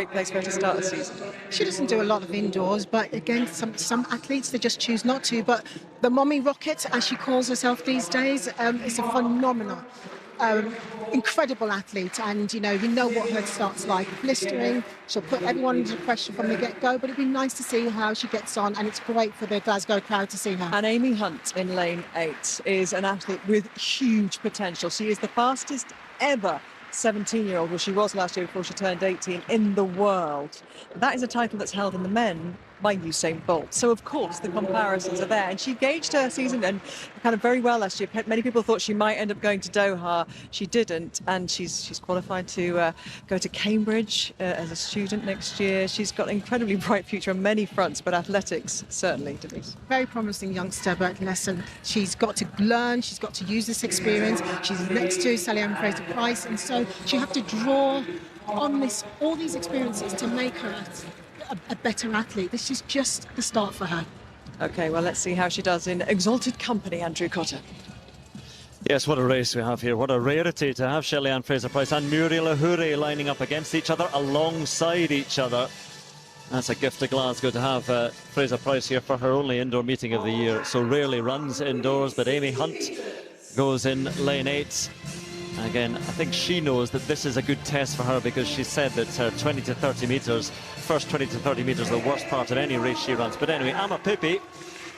Great place for her to start the season. She doesn't do a lot of indoors, but again, some athletes, they just choose not to. But the mommy rocket, as she calls herself these days, is a phenomenal, incredible athlete. And, you know what her start's like, blistering. She'll put everyone under pressure from the get-go, but it'd be nice to see how she gets on, and it's great for the Glasgow crowd to see her. And Amy Hunt in lane 8 is an athlete with huge potential. She is the fastest ever 17-year-old, well, she was last year before she turned 18, in the world. That is a title that's held in the men by Usain Bolt. So, of course, the comparisons are there. And she gauged her season and kind of very well last year. Many people thought she might end up going to Doha. She didn't. And she's qualified to go to Cambridge as a student next year. She's got an incredibly bright future on many fronts, but athletics, certainly, Denise. Very promising youngster, but listen, she's got to learn, she's got to use this experience. She's next to Shelly-Ann Fraser-Pryce, and so she have to draw on all these experiences to make her a better athlete. This is just the start for her. OK, well, let's see how she does in exalted company, Andrew Cotter. Yes, what a race we have here. What a rarity to have Shelly-Ann Fraser-Pryce and Murielle Ahouré lining up against each other, alongside each other. That's a gift to Glasgow to have Fraser-Pryce here for her only indoor meeting of the year. So rarely runs indoors, but Amy Hunt goes in lane 8. Again, I think she knows that this is a good test for her, because she said that her 20 to 30 metres, first 20 to 30 metres, the worst part of any race she runs. But anyway, Amma Pippi,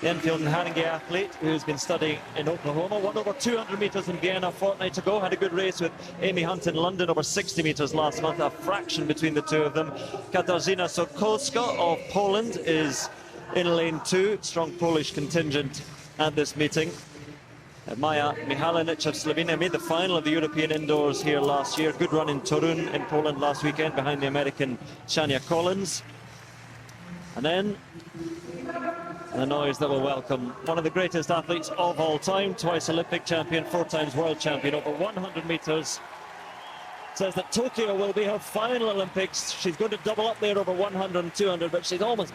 the Enfield and Haringey athlete who's been studying in Oklahoma, won over 200 metres in Vienna a fortnight ago, had a good race with Amy Hunt in London, over 60 metres last month, a fraction between the two of them. Katarzyna Sokolska of Poland is in lane 2, strong Polish contingent at this meeting. Maja Michalinic of Slovenia made the final of the European Indoors here last year. Good run in Torun in Poland last weekend behind the American Shania Collins. And then the noise that will welcome one of the greatest athletes of all time, twice Olympic champion, 4 times world champion, over 100 metres. Says that Tokyo will be her final Olympics. She's going to double up there over 100 and 200, but she's almost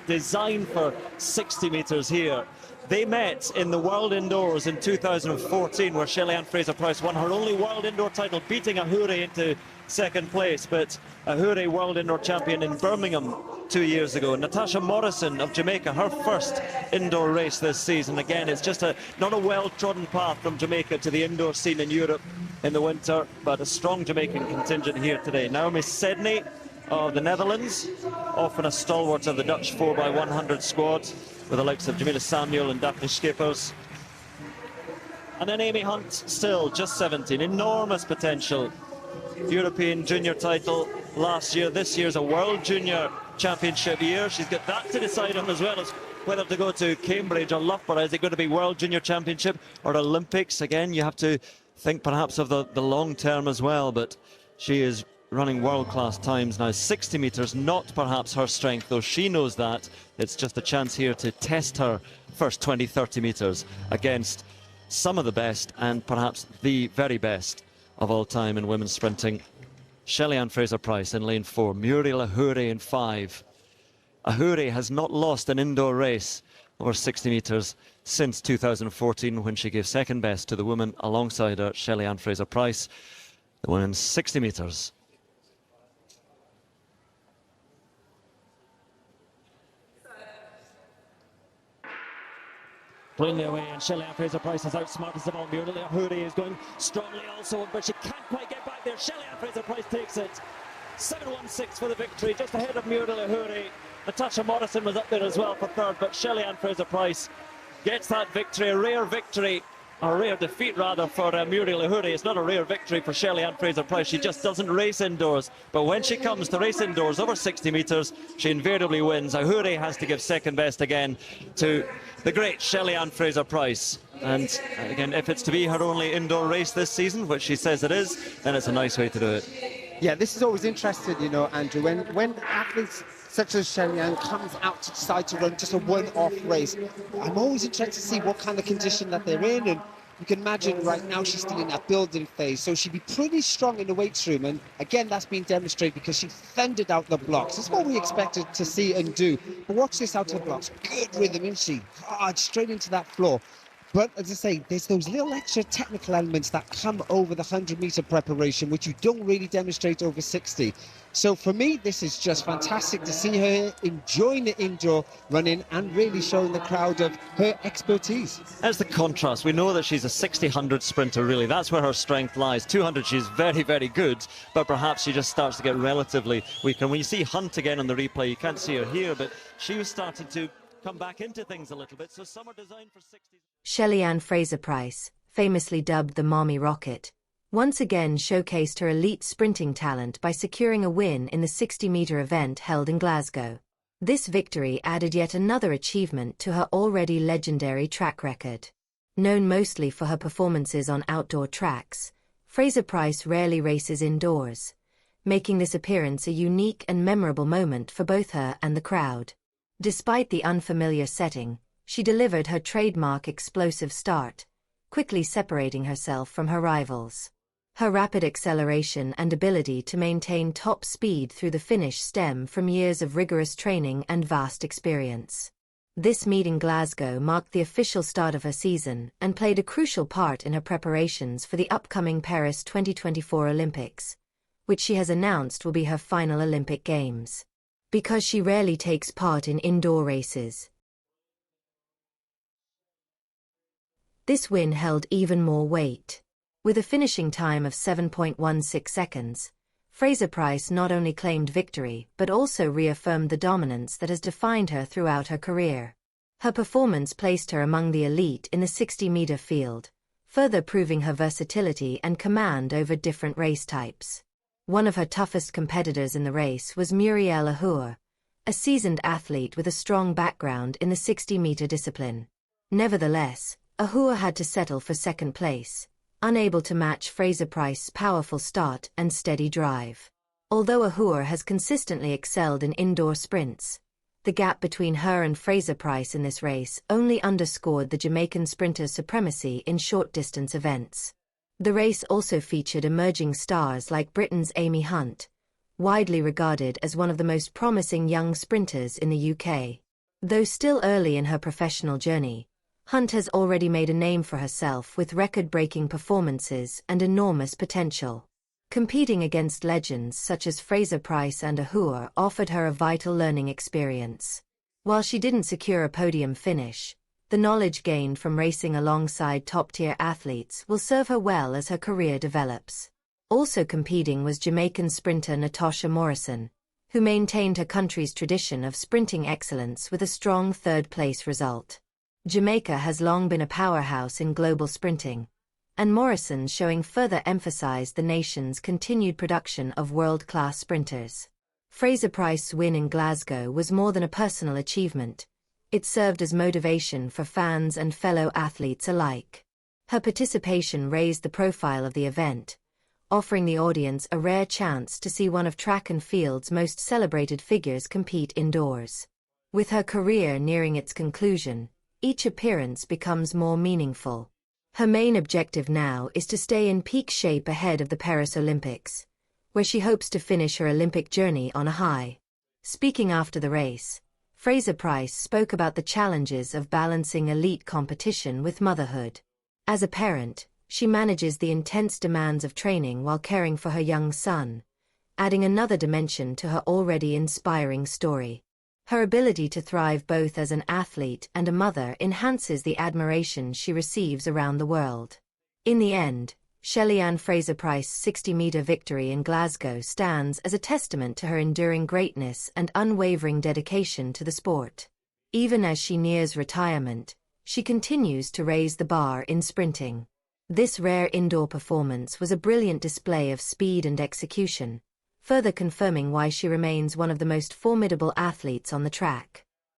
designed for 60 metres here. They met in the World Indoors in 2014, where Shelly-Ann Fraser-Pryce won her only World Indoor title, beating Ahouré into second place. But Ahouré, World Indoor champion in Birmingham 2 years ago. Natasha Morrison of Jamaica, her first indoor race this season. Again, it's just not a well-trodden path from Jamaica to the indoor scene in Europe in the winter, but a strong Jamaican contingent here today. Naomi Sedney of the Netherlands, often a stalwart of the Dutch 4x100 squad, with the likes of Jamila Samuel and Daphne Schippers. And then Amy Hunt, still just 17, enormous potential. European junior title last year. This year's a World Junior Championship year. She's got that to decide on, as well as whether to go to Cambridge or Loughborough. Is it going to be World Junior Championship or Olympics? Again, you have to think perhaps of the long term as well, but she is running world-class times now. 60 metres, not perhaps her strength, though she knows that. It's just a chance here to test her first 20, 30 metres against some of the best, and perhaps the very best of all time in women's sprinting. Shelly-Ann Fraser-Pryce in lane 4, Murielle Ahouré in 5. Ahouré has not lost an indoor race over 60 metres since 2014, when she gave second best to the woman alongside her, Shelly-Ann Fraser-Pryce. The women's 60 metres. Plainly away, and Shelly-Ann Fraser-Pryce is outsmarted them all. Murielle Ahouré is going strongly also, but she can't quite get back there. Shelly-Ann Fraser-Pryce takes it. 7:16 for the victory, just ahead of Murielle Ahouré. Natasha Morrison was up there as well for third, but Shelly-Ann Fraser-Pryce gets that victory, a rare victory, a rare defeat rather, for Murielle Ahouré. It's not a rare victory for Shelly-Ann Fraser-Pryce. She just doesn't race indoors, but when she comes to race indoors over 60 metres, she invariably wins. Ahouré has to give second best again to the great Shelly-Ann Fraser-Pryce. And again, if it's to be her only indoor race this season, which she says it is, then it's a nice way to do it. Yeah, this is always interesting, you know, Andrew, when athletes such as Shelly-Ann comes out to decide to run just a one-off race. I'm always interested to see what kind of condition that they're in, and you can imagine right now she's still in that building phase, so she'd be pretty strong in the weights room, and again that's been demonstrated because she thundered out the blocks. That's what we expected to see and do. But watch this out of the blocks, good rhythm, isn't she? Hard, straight into that floor. But as I say, there's those little extra technical elements that come over the 100-metre preparation, which you don't really demonstrate over 60. So for me, this is just fantastic to see her enjoying the indoor running and really showing the crowd of her expertise. As the contrast, we know that she's a 60-100 sprinter, really. That's where her strength lies. 200, she's very, very good, but perhaps she just starts to get relatively weak. And when you see Hunt again on the replay, you can't see her here, but she was starting to come back into things a little bit. So some are designed for 60. Shelly-Ann Fraser-Pryce, famously dubbed the Mommy Rocket, once again showcased her elite sprinting talent by securing a win in the 60-metre event held in Glasgow. This victory added yet another achievement to her already legendary track record. Known mostly for her performances on outdoor tracks, Fraser-Pryce rarely races indoors, making this appearance a unique and memorable moment for both her and the crowd. Despite the unfamiliar setting, she delivered her trademark explosive start, quickly separating herself from her rivals. Her rapid acceleration and ability to maintain top speed through the finish stem from years of rigorous training and vast experience. This meet in Glasgow marked the official start of her season and played a crucial part in her preparations for the upcoming Paris 2024 Olympics, which she has announced will be her final Olympic Games. Because she rarely takes part in indoor races, this win held even more weight. With a finishing time of 7.16 seconds, Fraser-Pryce not only claimed victory but also reaffirmed the dominance that has defined her throughout her career. Her performance placed her among the elite in the 60-metre field, further proving her versatility and command over different race types. One of her toughest competitors in the race was Murielle Ahouré, a seasoned athlete with a strong background in the 60-metre discipline. Nevertheless, Ahouré had to settle for second place, unable to match Fraser-Pryce's powerful start and steady drive. Although Ahouré has consistently excelled in indoor sprints, the gap between her and Fraser-Pryce in this race only underscored the Jamaican sprinter's supremacy in short-distance events. The race also featured emerging stars like Britain's Amy Hunt, widely regarded as one of the most promising young sprinters in the UK. Though still early in her professional journey, Hunt has already made a name for herself with record-breaking performances and enormous potential. Competing against legends such as Fraser-Pryce and Ahouré offered her a vital learning experience. While she didn't secure a podium finish, the knowledge gained from racing alongside top-tier athletes will serve her well as her career develops. Also competing was Jamaican sprinter Natasha Morrison, who maintained her country's tradition of sprinting excellence with a strong third-place result. Jamaica has long been a powerhouse in global sprinting, and Morrison's showing further emphasized the nation's continued production of world-class sprinters. Fraser-Pryce's win in Glasgow was more than a personal achievement. It served as motivation for fans and fellow athletes alike. Her participation raised the profile of the event, offering the audience a rare chance to see one of track and field's most celebrated figures compete indoors. With her career nearing its conclusion, each appearance becomes more meaningful. Her main objective now is to stay in peak shape ahead of the Paris Olympics, where she hopes to finish her Olympic journey on a high. Speaking after the race, Fraser-Pryce spoke about the challenges of balancing elite competition with motherhood. As a parent, she manages the intense demands of training while caring for her young son, adding another dimension to her already inspiring story. Her ability to thrive both as an athlete and a mother enhances the admiration she receives around the world. In the end, Shelly-Ann Fraser-Pryce's 60-metre victory in Glasgow stands as a testament to her enduring greatness and unwavering dedication to the sport. Even as she nears retirement, she continues to raise the bar in sprinting. This rare indoor performance was a brilliant display of speed and execution, further confirming why she remains one of the most formidable athletes on the track.